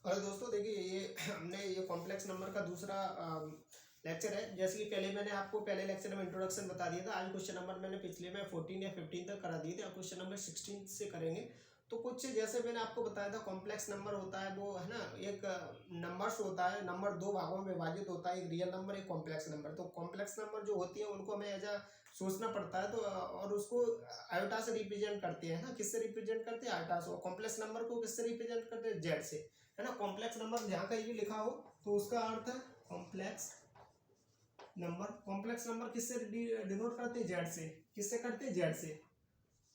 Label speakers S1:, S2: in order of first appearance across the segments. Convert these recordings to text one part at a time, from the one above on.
S1: और दोस्तों देखिए ये हमने ये कॉम्प्लेक्स नंबर का दूसरा लेक्चर है। जैसे कि पहले मैंने आपको पहले लेक्चर में इंट्रोडक्शन बता दिया था। आज क्वेश्चन नंबर मैंने पिछले में 14 या 15 तक करा दिए थे। अब क्वेश्चन नंबर 16 से करेंगे। तो कुछ जैसे मैंने आपको बताया था कॉम्प्लेक्स नंबर होता है वो है ना, एक नंबर्स होता है, नंबर दो भागों में विभाजित होता है, एक रियल नंबर एक कॉम्प्लेक्स नंबर। तो कॉम्प्लेक्स नंबर जो होती है उनको हमें एज सोचना पड़ता है, तो और उसको आयोटा से रिप्रेजेंट करते हैं ना, किससे रिप्रेजेंट करते हैं, आयोटा से। और कॉम्प्लेक्स नंबर को किससे रिप्रेजेंट करते हैं, जेड से, है ना। कॉम्प्लेक्स नंबर जहाँ कहीं भी लिखा हो तो उसका अर्थ है कॉम्प्लेक्स नंबर। कॉम्प्लेक्स नंबर किससे डिनोट करते हैं, जेड से। किससे करते हैं, जेड से,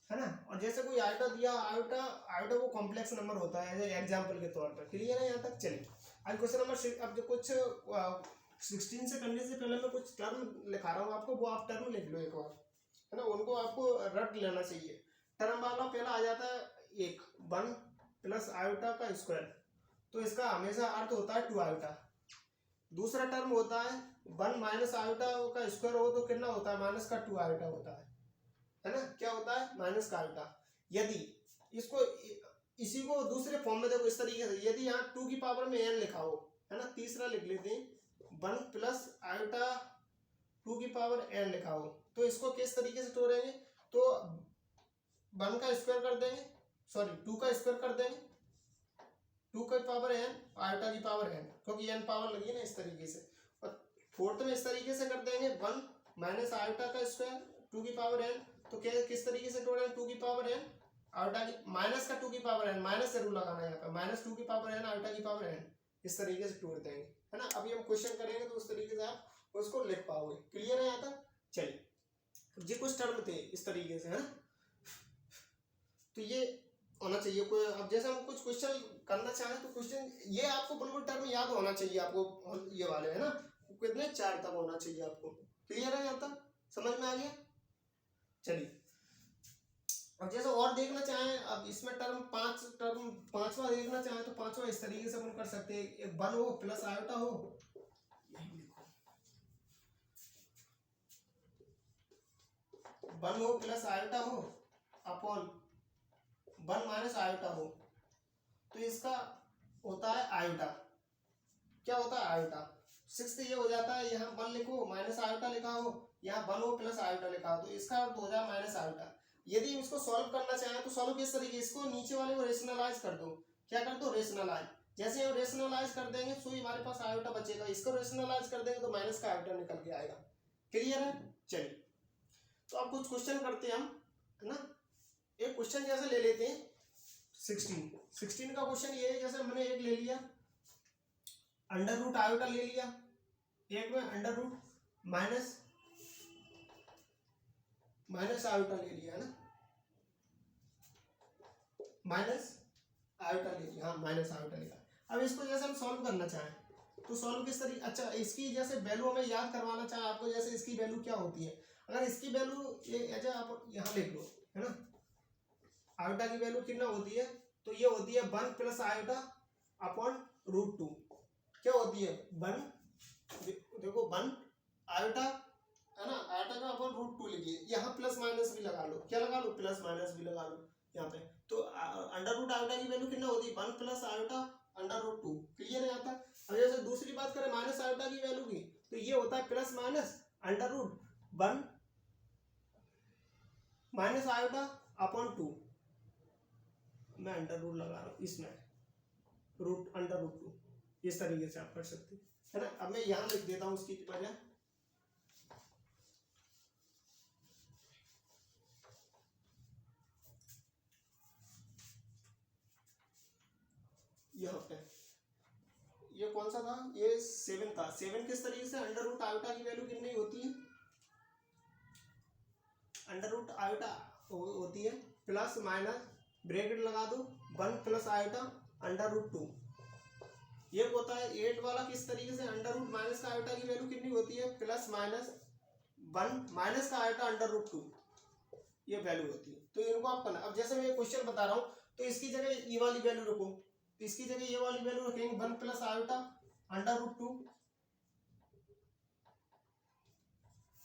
S1: है ना। और जैसे कोई आयोटा दिया, आयोटा आयोटा वो कॉम्प्लेक्स नंबर होता है एग्जाम्पल के तौर पर। क्लियर है यहाँ तक? चलिए आज क्वेश्चन नंबर अब जो कुछ 16 से करने से पहले मैं कुछ टर्म लिखा रहा हूँ आपको, वो आप टर्म लिख लो एक बार, है ना। उनको आपको रट लेना चाहिए। टर्म वाला पहला आ जाता है एक 1 प्लस आयोटा का स्क्वायर, तो इसका हमेशा अर्थ होता है 2 आयोटा। दूसरा टर्म होता है 1 माइनस आयोटा का स्क्वायर हो तो कितना होता है, माइनस का 2 आयोटा होता है ना। क्या होता है, माइनस का आयोटा। यदि इसको इसी को दूसरे फॉर्म में देखो इस तरीके से, यदि यहाँ 2 की पावर में n लिखा हो, है ना, तीसरा लिख लेते हैं 1 प्लस आयोटा 2 की पावर n लिखा हो, तो इसको किस तरीके से तोड़ेंगे, तो 1 का स्क्वायर कर देंगे, सॉरी 2 का स्क्वायर कर देंगे, 2 की पावर n आयोटा की पावर n, क्योंकि n पावर लगी है ना, इस तरीके से। और फोर्थ में इस तरीके से कर देंगे 1 माइनस आयोटा का स्क्वायर 2 की पावर n, तो क्या किस तरीके से तोड़ेंगे, 2 की पावर n आयोटा की माइनस का 2 की पावर n, माइनस जरूर लगाना है यहाँ पे, माइनस 2 की पावर n आयोटा की पावर n, इस तरीके से तोड़ देंगे, है ना। अभी हम क्वेश्चन करेंगे तो उस तरीके से आप उसको लिख पाओगे। क्लियर है यहाँ तक? चलिए जी कुछ टर्म थे इस तरीके से, है ना। तो ये होना चाहिए कोई। अब जैसे हम कुछ क्वेश्चन करना चाहें तो क्वेश्चन ये आपको बिल्कुल टर्म याद होना चाहिए आपको, ये वाले, है ना। कितने 4 तक होना चाहिए आपको। क्लियर है यहाँ तक? समझ में आ गया? चलिए अब जैसे और देखना चाहें, अब इसमें टर्म पांचवा देखना चाहें तो पांचवा इस तरीके से हम कर सकते हैं, एक 1 हो प्लस आयोटा हो, यही लिखो 1 हो प्लस आयोटा हो अपॉन 1 माइनस आयोटा हो, तो इसका होता है आयोटा। क्या होता है, आयोटा। 6 ये हो जाता है, यहाँ 1 लिखो माइनस आयोटा लिखा हो, यहाँ 1 हो प्लस आयोटा लिखा हो, तो इसका अर्थ हो जाए माइनस आयोटा। यदि इसको सॉल्व करना चाहें तो सॉल्व किस तरीके, इसको नीचे वाले को रेशनलाइज कर दो। क्या कर दो, रेशनलाइज। जैसे हम रेशनलाइज कर देंगे तो हमारे पास आयोटा बचेगा, इसको रेशनलाइज कर देंगे तो माइनस का आयोटा निकल के आएगा। क्लियर है? चलिए तो अब कुछ क्वेश्चन करते हैं हम, है ना। एक क्वेश्चन जैसे ले लेते हैं 16 का क्वेश्चन ये है। जैसे हमने एक ले लिया अंडर रूट आयोटा ले लिया, एक में अंडर रूट माइनस आयोटा ले लिया, है ना, माइनस आयोटा ले लिया, हाँ माइनस आयोटा लिखा। अब इसको जैसे हम सॉल्व करना चाहें तो सॉल्व किस तरीके, अच्छा इसकी जैसे वैल्यू हमें याद करवाना चाहें आपको, जैसे इसकी वैल्यू क्या होती है, अगर इसकी वैल्यू ये अच्छा आप यहाँ लिख लो, है ना। आयोटा की वैल्यू कितना होती है, तो ये होती है 1 प्लस आयोटा अपॉन रूट 2। क्या होती है 1, देखो 1 आयोटा, है ना, आयोटा का अपॉन रूट 2 लिखिए, यहाँ प्लस माइनस भी लगा लो, क्या लगा लो, प्लस माइनस भी लगा लो यहाँ पे। तो अंडर रूट आयोटा की वैल्यू कितना होती है, 1 plus iota under root 2। Clear है यहाँ तक? अब जैसे दूसरी बात करें माइनस आयोटा की वैल्यू की, तो ये होता है plus minus under root 1 minus iota upon 2, मैं अंडर रूट लगा रहा हूँ इसमें, रूट अंडर रूट 2, इस तरीके से आप कर सकते हैं, है ना। अब मैं यहाँ लिख देता हूँ उसकी वजह, यहाँ पे ये कौन सा था, ये 7 था। 7 किस तरीके से, अंडर रूट आयोटा की वैल्यू कितनी होती है, अंडर रूट आयोटा होती है प्लस माइनस ब्रैकेट लगा दो 1 प्लस आयोटा अंडर रूट 2। ये होता है 8 वाला किस तरीके से, अंडर रूट माइनस का आयोटा की वैल्यू कितनी होती है, प्लस माइनस 1 माइनस का आयोटा अंडर रूट 2, ये वैल्यू होती है। तो इनको आप करना। अब जैसे मैं ये क्वेश्चन बता रहा हूँ तो इसकी जगह ये वाली वैल्यू रखो, तो इसकी जगह ये वाली वैल्यू रखेंगे 1 प्लस आयोटा अंडर रूट 2,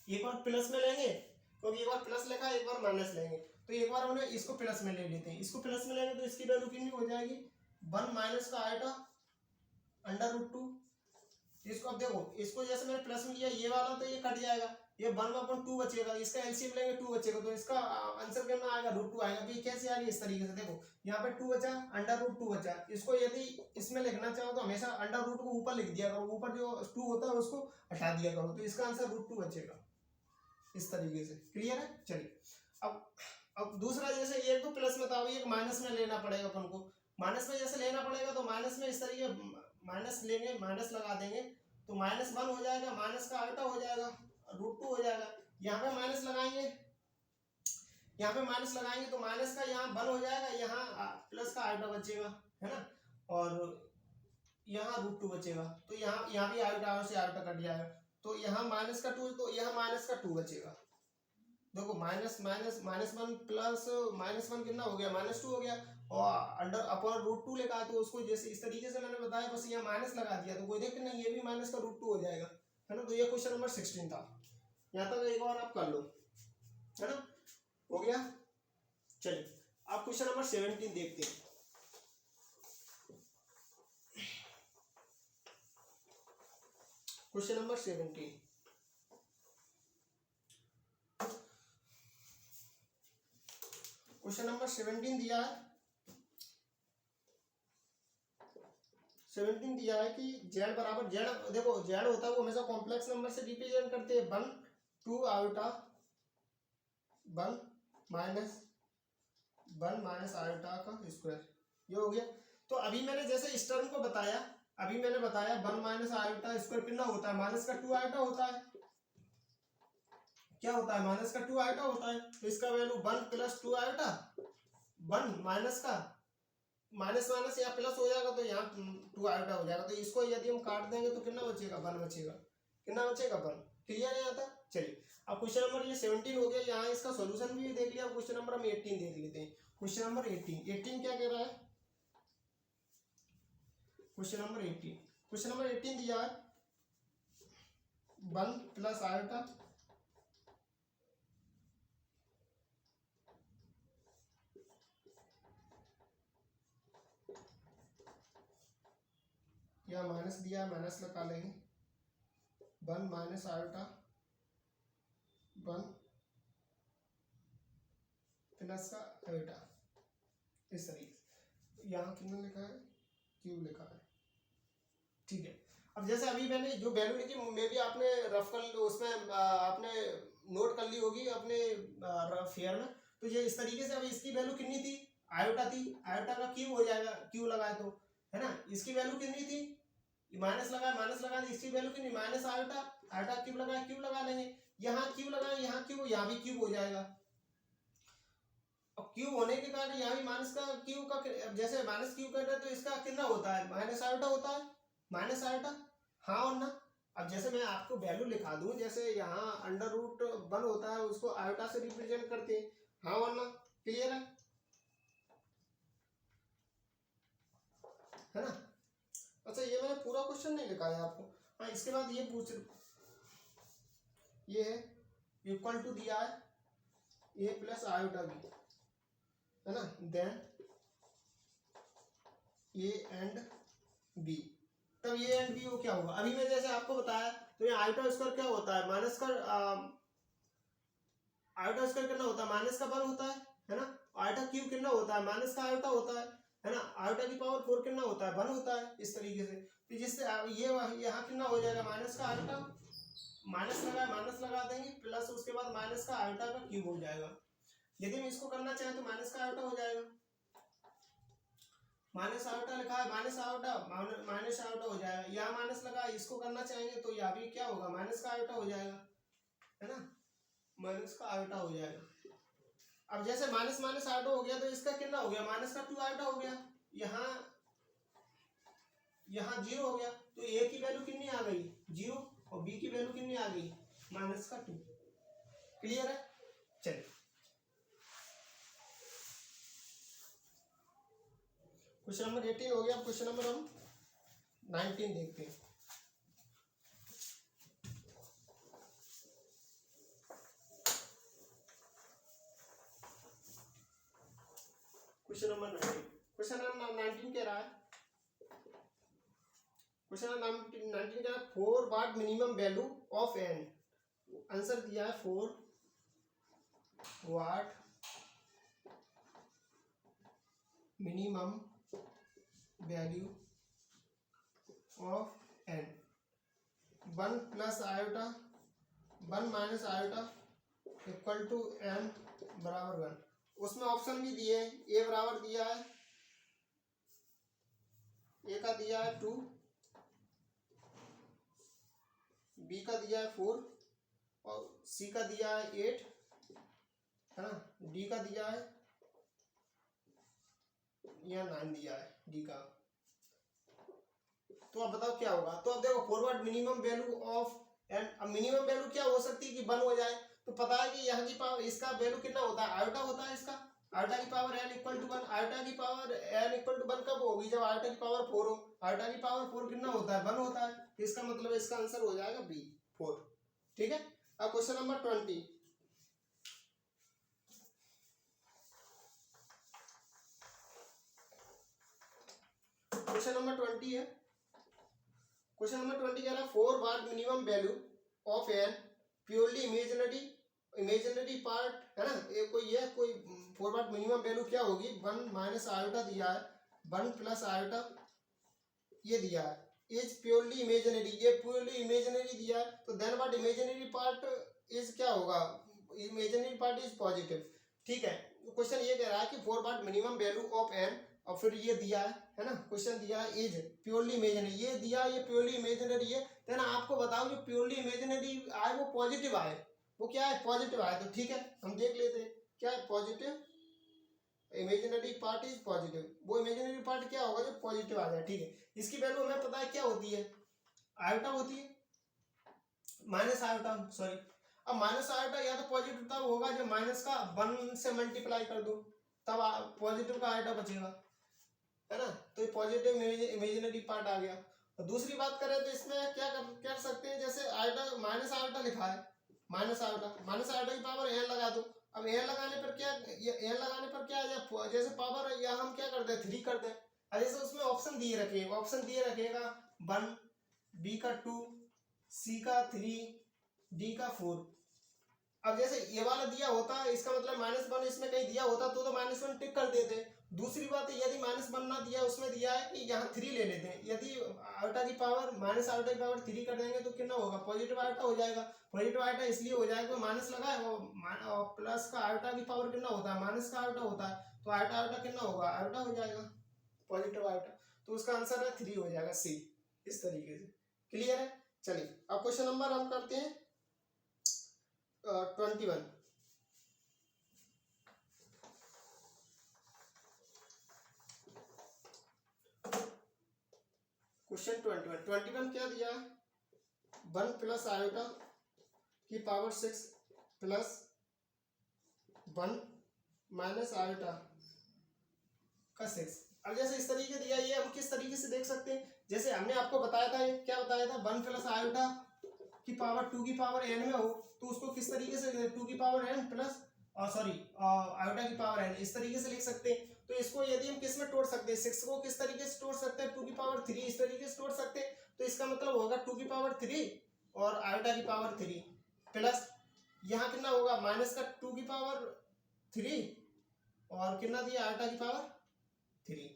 S1: एक बार प्लस में लेंगे क्योंकि एक बार प्लस लिखा है, एक बार माइनस लेंगे, तो एक बार हमने इसको प्लस में ले लेते हैं, इसको प्लस में लेंगे तो इसकी वैल्यू कितनी हो जाएगी, 1 माइनस का आयोटा अंडर रूट 2। इसको अब देखो, इसको जैसे मैंने प्लस में लिया, ये वाला तो ये कट जाएगा, ये 1/2 बचेगा, इसका एलसीएम लेंगे 2 बचेगा, तो इसका आंसर कितना आएगा, √2 आएगा। तो ये कैसे आ रही है, इस तरीके से देखो, यहाँ पे 2 बचा, अंडर रूट 2 बचा, इसको यदि इसमें लिखना चाहो तो हमेशा अंडर रूट को ऊपर लिख दिया करो, ऊपर जो 2 होता है उसको हटा दिया करो, तो इसका आंसर √2 बचेगा, इस तरीके से। क्लियर है? चलिए अब दूसरा, जैसे एक तो प्लस में था, एक माइनस में लेना पड़ेगा अपन को। माइनस में जैसे लेना पड़ेगा तो माइनस में इस तरीके माइनस लेंगे, माइनस लगा देंगे, तो -1 हो जाएगा, माइनस का आयोटा हो जाएगा, √2 हो जाएगा। यहाँ पे माइनस लगाएंगे, यहाँ पे माइनस लगाएंगे तो माइनस का यहाँ 1 हो जाएगा, यहाँ प्लस का आयोटा बचेगा, है ना, और यहाँ √2 बचेगा, तो यहाँ भी आयोटा से आयोटा कट जाएगा, तो यहाँ -2, तो यहाँ -2 बचेगा। देखो -1 प्लस -1 कितना हो गया, -2 हो गया, और अंडर अपॉन √2 लिखा है, तो उसको जैसे इस तरीके से मैंने बताया, बस यहाँ माइनस लगा दिया, तो कोई दिक्कत नहीं, ये भी माइनस का √2 हो जाएगा, है ना। तो ये क्वेश्चन नंबर 16 था, यहाँ तक एक और आप कर लो, है ना, हो गया। चलिए आप क्वेश्चन नंबर 17 देखते हैं। क्वेश्चन नंबर 17, क्वेश्चन नंबर 17 दिया है, 17 दिया है कि z बराबर z, देखो z होता है वो हमेशा कॉम्प्लेक्स नंबर से रिप्रेजेंट करते हैं, 1 2 आयोटा 1 माइनस आयोटा का स्क्वायर, ये हो गया। तो अभी मैंने जैसे इस टर्म को बताया, 1 माइनस आयोटा स्क्वायर कितना होता है, -2 आयोटा होता है, क्या होता है, -2 आयोटा होता है, तो इसका वैल्यू 1 + 2 आयोटा, 1 माइनस का माइनस माइनस यहाँ प्लस हो जाएगा, तो यहाँ 2 आयोटा हो जाएगा, तो इसको यदि हम काट देंगे तो कितना बचेगा, 1 बचेगा, कितना बचेगा, 1। क्लियर है यहाँ तक? चलिए अब क्वेश्चन नंबर ये 17 हो गया, यहाँ इसका सॉल्यूशन भी देख लिया। क्वेश्चन नंबर हम 18 देख लेते हैं। क्वेश्चन नंबर 18 क्या कह रहा है, क्वेश्चन नंबर 18 दिया है 1 प्लस आयोटा या माइनस दिया, माइनस लगा लेंगे, 1 माइनस आयोटा 1 प्लस का आयोटा, इस तरीके से। यहाँ कितना लिखा है, क्यूब लिखा है, ठीक है। अब जैसे अभी मैंने जो वैल्यू लिखी, मे भी आपने रफ कर उसमें आपने नोट कर ली होगी अपने फेयर में, तो ये इस तरीके से। अभी इसकी वैल्यू कितनी थी, आयोटा थी, आयोटा का क्यूब हो जाएगा, क्यूब लगाए तो, है ना। इसकी वैल्यू कितनी थी, माइनस लगा इसकी वैल्यू कितनी, माइनस आयोटा, आयोटा क्यूब लगाया, क्यूब लगा लेंगे, यहाँ क्यूब लगाए, यहाँ क्यूब, यहाँ भी क्यूब हो जाएगा। अब क्यूब होने के कारण यहाँ भी माइनस का क्यूब का, जैसे माइनस क्यूब करते हैं तो इसका कितना होता है, माइनस आयोटा होता है, माइनस आयोटा, हाँ और ना। अब जैसे मैं आपको वैल्यू लिखा दूं, जैसे यहाँ अंडर रूट 1 होता है, उसको आयोटा से रिप्रेजेंट करते हैं, हाँ और ना। क्लियर है ना। अच्छा ये मैंने पूरा क्वेश्चन नहीं लिखा है आपको। हाँ इसके बाद ये पूछ, ये है इक्वल टू दिया है a प्लस आयोटा b, है ना, देन a एंड b, तब a एंड b को क्या होगा। अभी मैं जैसे आपको बताया, तो ये आयोटा स्क्वायर क्या होता है, माइनस का आयोटा स्क्वायर कितना होता है, -1 होता है ना। आयोटा क्यूब कितना होता है, माइनस का आयोटा होता है ना। आयोटा की पावर 4 कितना होता है, 1 होता है, इस तरीके से। तो जिससे ये यहाँ कितना हो जाएगा, माइनस का आयोटा, माइनस लगा देंगे, प्लस उसके बाद माइनस का आयोटा का क्यूब हो जाएगा। यदि हम इसको करना चाहें तो माइनस का आयोटा हो जाएगा, माइनस आयोटा लिखा है, माइनस आयोटा हो जाएगा। यहाँ माइनस लगा, इसको करना चाहेंगे तो यहाँ भी क्या होगा, माइनस का आयोटा हो जाएगा, है ना, माइनस का आयोटा हो जाएगा। अब जैसे माइनस माइनस आयोटा हो गया, तो इसका कितना हो गया, -2 आयोटा हो गया, यहाँ 0 हो गया, तो a की वैल्यू कितनी आ गई, 0, और b की वैल्यू कितनी आ गई, -2। क्लियर है। चलिए क्वेश्चन नंबर 18 हो गया। क्वेश्चन नंबर हम 19 देखते हैं। क्वेश्चन नंबर 19 कह रहा है क्वेश्चन 19 क्या है, 4 what minimum value of N. Answer दिया है 4 what minimum value of N, 1 plus iota 1 minus iota equal to N बराबर 1। उसमें ऑप्शन भी दिए, ए बराबर दिया है, ए का दिया है 2, बी का दिया है 4 और सी का दिया है 8, है ना, डी का दिया है या 9 दिया है डी का। तो अब बताओ क्या होगा। तो अब देखो forward minimum value of n, अब मिनिमम वैल्यू क्या हो सकती है कि 1 हो जाए। तो पता है कि यहाँ की पावर इसका वैल्यू कितना होता है, आयोटा होता है इसका, आयोटा की power n equal to 1। Iota की पावर n इक्वल टू 1 कब होगी, जब आयोटा की पावर 4 हो। आयोटा की पावर 4 कितना होता है, 1 होता है। इसका मतलब इसका आंसर हो जाएगा बी 4। ठीक है। अब क्वेश्चन नंबर 20, क्वेश्चन नंबर 20 है। क्वेश्चन नंबर 20 कह रहा है 4 what minimum value of N purely imaginary part, है ना, ये कोई 4 वाट मिनिमम वैल्यू क्या होगी, 1 माइनस आयोटा दिया है, 1 प्लस आयोटा ये दिया है, इज प्योरली इमेजिनरी, ये प्योरली इमेजिनरी दिया है। तो then what imaginary part is क्या होगा, इमेजिनरी पार्ट इज पॉजिटिव। ठीक है। क्वेश्चन ये कह रहा है कि 4 what minimum value of N, और फिर ये दिया है ना, क्वेश्चन दिया है इज प्योरली इमेजिनरी, ये दिया ये प्योरली इमेजिनरी है। देन आपको बताओ जो प्योरली इमेजिनरी आए वो पॉजिटिव आए, वो क्या है, पॉजिटिव आए। तो ठीक है, हम देख लेते हैं क्या है positive, imaginary part is positive, वो इमेजिनरी पार्ट क्या होगा जो पॉजिटिव आ जाए। ठीक है, इसकी वैल्यू हमें पता है क्या होती है, आयोटा होती है, माइनस आयोटा, सॉरी। अब माइनस आयोटा या तो पॉजिटिव तब होगा जब माइनस का 1 से मल्टीप्लाई कर दो, तब पॉजिटिव का आयोटा बचेगा, है ना। तो ये पॉजिटिव इमेजिनरी पार्ट आ गया। और दूसरी बात करें तो इसमें क्या कर सकते हैं, जैसे आयोटा माइनस आयोटा लिखा है, माइनस आयोटा की पावर n लगा दो। अब n लगाने पर क्या, n लगाने पर क्या आ जाए, जैसे पावर या हम क्या करते हैं 3 करते हैं। अब जैसे उसमें ऑप्शन दिए रखेगा 1, b का 2, c का 3, d का 4। अब जैसे ये वाला दिया होता है, इसका मतलब -1 इसमें कहीं दिया होता तो -1 टिक कर देते। दूसरी बात है यदि -1 ना दिया, उसमें दिया है कि यहाँ 3 ले लेते हैं, यदि आयोटा की पावर माइनस आयोटा की पावर 3 कर देंगे तो कितना होगा, पॉजिटिव आयोटा हो जाएगा। पॉजिटिव आयोटा इसलिए हो जाएगा माइनस लगा है, और प्लस का आयोटा की पावर कितना होता है, माइनस का आयोटा होता है, तो आयोटा कितना होगा, आयोटा हो जाएगा, पॉजिटिव आयोटा। तो उसका आंसर है 3 हो जाएगा, सी। इस तरीके से क्लियर है। चलिए अब क्वेश्चन नंबर हम करते हैं 21। क्वेश्चन 21 क्या दिया, 1 प्लस आयोटा की पावर 6 प्लस 1 माइनस आयोटा का 6। अब जैसे इस तरीके दिया, ये हम किस तरीके से देख सकते हैं, जैसे हमने आपको बताया था, क्या बताया था, 1 प्लस आयोटा की पावर 2 की पावर n में हो, तो उसको किस तरीके से 2 की पावर n प्लस आयोटा की पावर n, इस तरीके से लिख सकते हैं। तो इसको यदि हम किस में तोड़ सकते हैं, 6 को किस तरीके से तोड़ सकते हैं, 2 की पावर 3 इस तरीके से तोड़ सकते हैं। तो इसका मतलब होगा 2 की पावर 3 और आयोटा की पावर 3 प्लस यहाँ कितना होगा, माइनस का 2 की पावर 3 और कितना दिया, आयोटा की पावर 3।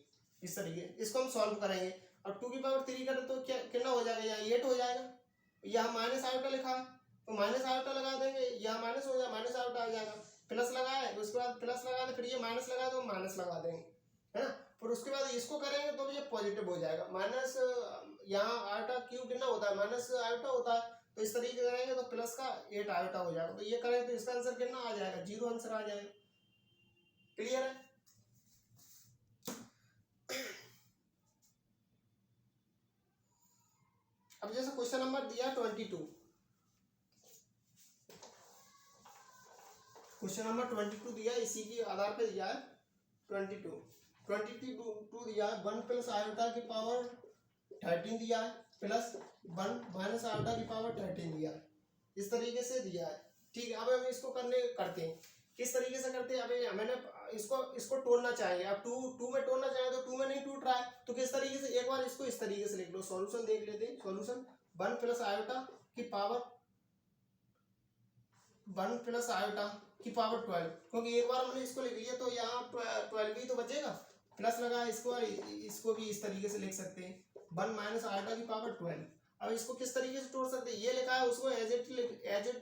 S1: इस तरीके इसको हम सॉल्व करेंगे। और 2 की पावर 3 करें तो क्या कितना हो जाएगा, यहाँ 8 हो जाएगा। यहाँ माइनस आयोटा लिखा है तो माइनस आयोटा लगा देंगे, यहाँ माइनस हो जाए, माइनस आयोटा आ जाएगा। प्लस लगाए, उसके बाद प्लस लगा दे, फिर ये माइनस लगा दो, माइनस लगा देंगे, है ना। फिर उसके बाद इसको करेंगे तो ये पॉजिटिव हो जाएगा। माइनस यहाँ आयोटा क्यूब कितना होता है, माइनस आयोटा होता है, तो इस तरीके से करेंगे तो प्लस का 8 आयोटा हो जाएगा। तो ये करेंगे तो इसका आंसर कितना आ जाएगा, 0 आंसर आ जाएगा। क्लियर है। अब जैसे क्वेश्चन नंबर दिया 22, क्वेश्चन नंबर 22 दिया, इसी के आधार पे दिया है 22 दिया है, 1 प्लस आयोटा की पावर 13 दिया है प्लस 1 माइनस आयोटा की पावर 13 दिया है, इस तरीके से दिया है। ठीक है। अब हम इसको करते हैं किस तरीके से करते हैं। अब मैंने इसको तोड़ना चाहिए। अब 2 में तोड़ना चाहिए तो 2 में नहीं टूट रहा है, तो किस तरीके से, एक बार इसको इस तरीके से लिख लो, सॉल्यूशन देख लेते हैं। सॉल्यूशन 1 प्लस आयोटा की पावर 12, क्योंकि एक बार हमने इसको लिख लिया तो यहाँ 12 ही तो बचेगा, प्लस लगा इसको, और इसको भी इस तरीके से लिख सकते हैं 1 माइनस आयोटा की पावर 12। अब इसको किस तरीके से तोड़ सकते हैं, ये लिखा है उसको एज इट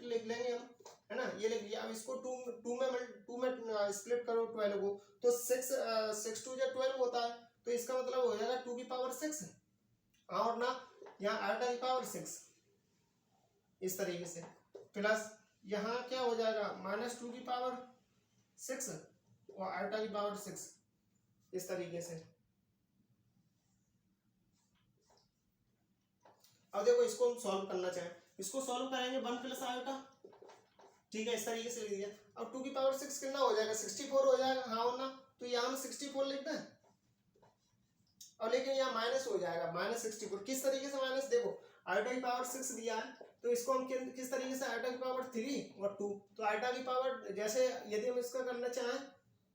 S1: लिख लेंगे हम, है ना, ये लिख लिया। अब इसको टू में स्प्लिट करो 12 को, तो 6 2 या 12 होता है, तो इसका मतलब हो जाएगा 2 की पावर 6, और ना यहाँ आयोटा की पावर 6 इस तरीके से, प्लस यहाँ क्या हो जाएगा -2 की पावर 6 और आयोटा की पावर 6 इस तरीके से। अब देखो इसको हम सॉल्व करना चाहें, इसको सॉल्व करेंगे 1 प्लस आयोटा, ठीक है, इस तरीके से लिख दिया। अब 2 की पावर 6 कितना हो जाएगा, 64 हो जाएगा, हाँ और ना, तो यहाँ में 64 लिखना है, और लेकिन यहाँ माइनस हो जाएगा -64। किस तरीके से माइनस, देखो आयोटा की पावर 6 दिया है, तो इसको हम किस तरीके से, आयोटा की पावर 3 और 2, तो आयोटा की पावर जैसे यदि हम इसका करना चाहें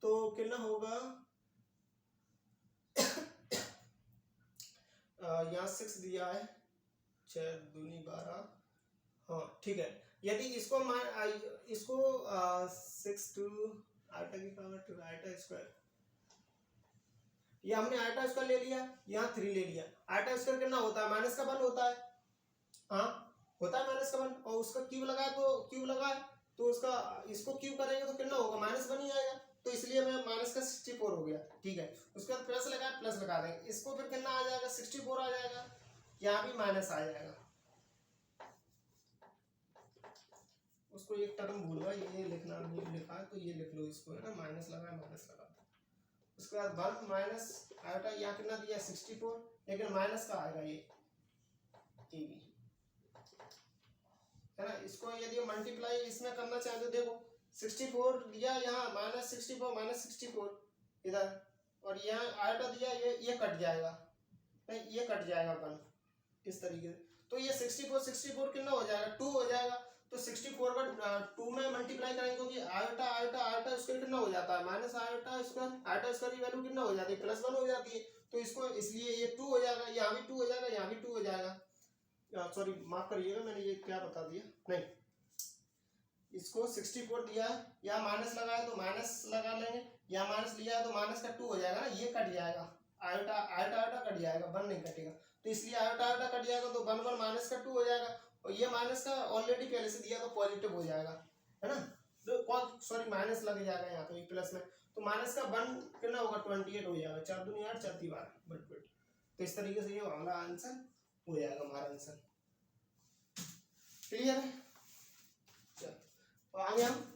S1: तो कितना होगा यहाँ 6 दिया है, 6 दूनी 12, हाँ ठीक है। यदि इसको 6 2 आयोटा की पावर 2 आयोटा स्क्वायर, ये हमने आयोटा स्क्वायर ले लिया, यहाँ 3 ले लिया। आयोटा स्क्वायर कितना होता है, -1 होता है, हाँ होता है -1, और उसका क्यूब लगाए तो उसका इसको क्यूब करेंगे तो कितना होगा, -1 ही आएगा, तो इसलिए मैं -64 हो गया, ठीक है। उसके बाद प्लस लगा देंगे, इसको फिर कितना आ जाएगा, 64 आ जाएगा, यहाँ भी माइनस आ जाएगा। उसको एक टर्म भूल गया, ये लिखना नहीं लिखा है तो ये लिख लो इसको, है ना, माइनस लगा। उसके बाद 1 माइनस आयोटा, यहाँ कितना दिया 64, लेकिन माइनस का आएगा ये भी, है ना। इसको यदि मल्टीप्लाई इसमें करना चाहे तो देखो 64 दिया यहाँ, -64 इधर, और यहाँ आयोटा दिया, ये कट जाएगा, नहीं ये कट जाएगा 1 इस तरीके से, तो ये 64 कितना हो जाएगा, 2 हो जाएगा। तो 64 का 2 में मल्टीप्लाई करेंगे, क्योंकि आयोटा स्क्वायर कितना हो जाता है, माइनस आयोटा स्क्वायर की वैल्यू कितना हो जाती है, +1 हो जाती है, तो इसको इसलिए ये 2 हो जाएगा, यहाँ भी 2 हो जाएगा, यहाँ भी 2 हो जाएगा। सॉरी माफ करिएगा, मैंने ये क्या बता दिया, नहीं, इसको 64 दिया है, यहाँ माइनस लगाया तो माइनस लगा लेंगे, यहाँ माइनस लिया है तो माइनस का 2 हो जाएगा ना, ये कट जाएगा, आयोटा कट जाएगा, 1 नहीं कटेगा, तो इसलिए आयोटा कट जाएगा, तो 1 माइनस का 2 हो जाएगा, और ये माइनस का ऑलरेडी पहले से दिया तो पॉजिटिव हो जाएगा, है ना, तो सॉरी माइनस लग जाएगा यहाँ पे प्लस में, तो माइनस का 1 कितना होगा, 28 हो जाएगा, 4 दूनी 8 4 3 12, तो इस तरीके से ये हमारा आंसर हो जाएगा, हमारा आंसर क्लियर है। चलो आगे हम